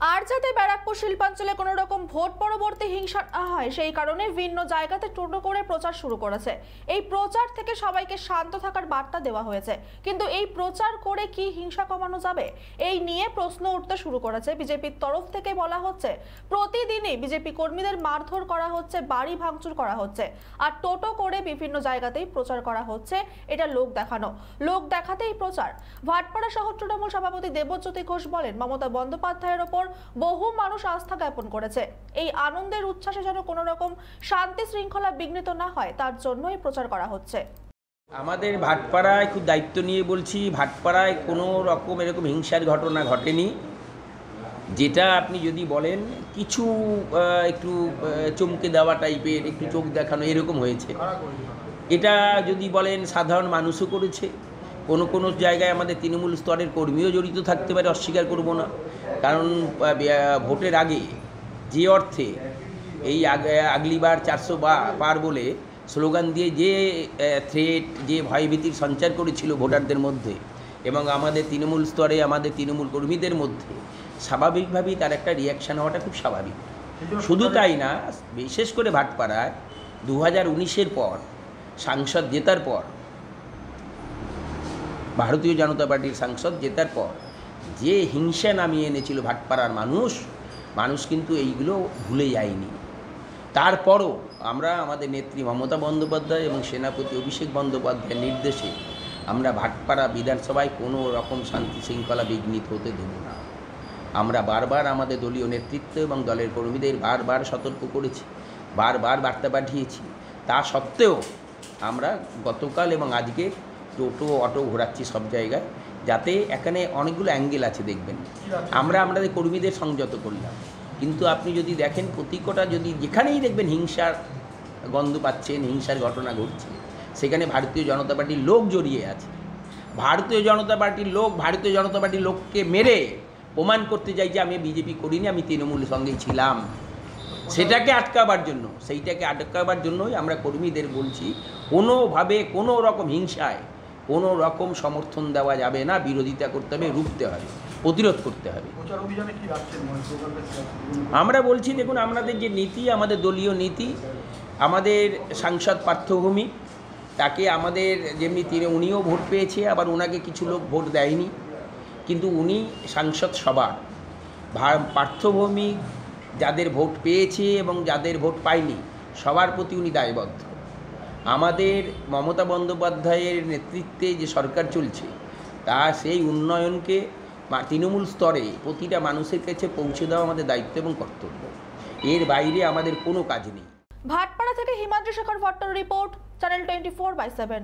আর যাতে ব্যারাকপুর শিল্পাঞ্চলে কোনো রকম ভোট পরবর্তী হিংসা না হয় সেই কারণে ভিন্ন জায়গাতে টোটো করে প্রচার শুরু করেছে। এই প্রচার থেকে সবাইকে শান্ত থাকার বার্তা দেওয়া হয়েছে, কিন্তু এই প্রচার করে কি হিংসা কমানো যাবে এই নিয়ে প্রশ্ন উঠতে শুরু করেছে। বিজেপির তরফ থেকে বলা হচ্ছে প্রতিদিনই বিজেপি কর্মীদের মারধর করা হচ্ছে, বাড়ি ভাঙচুর করা হচ্ছে, আর টোটো করে বিভিন্ন জায়গাতেই প্রচার করা হচ্ছে। এটা লোক দেখানো, লোক দেখাতেই প্রচার। ভাটপাড়া শহর তৃণমূল সভাপতি দেবজ্যোতি ঘোষ বলেন, মমতা বন্দ্যোপাধ্যায়ের ওপর বহু মানুষ আস্থা জ্ঞাপন করেছে। এই আনন্দের উচ্ছ্বাসে যেন কোনো রকম শান্তি শৃঙ্খলা বিঘ্নিত না হয় তার জন্যই প্রচার করা হচ্ছে। আমাদের ভাটপাড়ায় খুব দায়িত্ব নিয়ে বলছি, ভাটপাড়ায় কোনো রকম এরকম হিংসার ঘটনা ঘটেনি। যেটা আপনি যদি বলেন কিছু একটু চমকে দেওয়া টাইপের, একটু চোখ দেখানো এরকম হয়েছে, এটা যদি বলেন সাধারণ মানুষও করেছে। কোনো কোনো জায়গায় আমাদের তৃণমূল স্তরের কর্মীও জড়িত থাকতে পারে, অস্বীকার করব না। কারণ ভোটের আগে যে অর্থে এই আগলিবার 400 পার বলে স্লোগান দিয়ে যে থ্রেট, যে ভয়ভীতির সঞ্চার করেছিল ভোটারদের মধ্যে এবং আমাদের তৃণমূল স্তরে আমাদের তৃণমূল কর্মীদের মধ্যে, স্বাভাবিকভাবেই তার একটা রিয়াকশান হওয়াটা খুব স্বাভাবিক। শুধু তাই না, বিশেষ করে ভাটপাড়ায় 2019-এর পর সাংসদ জেতার পর, ভারতীয় জনতা পার্টির সাংসদ জেতার পর যে হিংসা নামিয়ে এনেছিল ভাটপাড়ার মানুষ কিন্তু এইগুলো ভুলে যায়নি। তারপরও আমরা আমাদের নেত্রী মমতা বন্দ্যোপাধ্যায় এবং সেনাপতি অভিষেক বন্দ্যোপাধ্যায়ের নির্দেশে আমরা ভাটপাড়া বিধানসভায় কোনো রকম শান্তি শৃঙ্খলা বিঘ্নিত হতে দেব না। আমরা বারবার আমাদের দলীয় নেতৃত্ব এবং দলের কর্মীদের বারবার সতর্ক করেছি, বারবার বার্তা পাঠিয়েছি। তা সত্ত্বেও আমরা গতকাল এবং আজকে টোটো অটো ঘোরাচ্ছি সব জায়গায়, যাতে এখানে অনেকগুলো অ্যাঙ্গেল আছে দেখবেন। আমরা আমাদের কর্মীদের সংযত করলাম, কিন্তু আপনি যদি দেখেন প্রতিকটা যদি যেখানেই দেখবেন হিংসার গন্ধ পাচ্ছেন, হিংসার ঘটনা ঘটছে, সেখানে ভারতীয় জনতা পার্টির লোক জড়িয়ে আছে। ভারতীয় জনতা পার্টির লোককে মেরে প্রমাণ করতে চাই যে আমি বিজেপি করিনি, আমি তৃণমূলের সঙ্গেই ছিলাম। সেইটাকে আটকাবার জন্যই আমরা কর্মীদের বলছি, কোনোভাবে কোনো রকম হিংসায় কোনো রকম সমর্থন দেওয়া যাবে না, বিরোধিতা করতে হবে, রুখতে হবে, প্রতিরোধ করতে হবে। আমরা বলছি, দেখুন আমাদের যে নীতি, আমাদের দলীয় নীতি, আমাদের সাংসদ পার্থভূমি, তাকে আমাদের যেমনি উনিও ভোট পেয়েছে, আবার ওনাকে কিছু লোক ভোট দেয়নি, কিন্তু উনি সাংসদ সবার। পার্থভূমি যাদের ভোট পেয়েছে এবং যাদের ভোট পায়নি সবার প্রতি উনি দায়বদ্ধ। আমাদের মমতা বন্দ্যোপাধ্যায়ের নেতৃত্বে যে সরকার চলছে, তা সেই উন্নয়নকে তৃণমূল স্তরে প্রতিটা মানুষের কাছে পৌঁছে দেওয়া আমাদের দায়িত্ব এবং কর্তব্য। এর বাইরে আমাদের কোনো কাজ নেই। ভাটপাড়া থেকে হিমাদ্রি শেখর ভট্টর রিপোর্ট, চ্যানেল 24/7।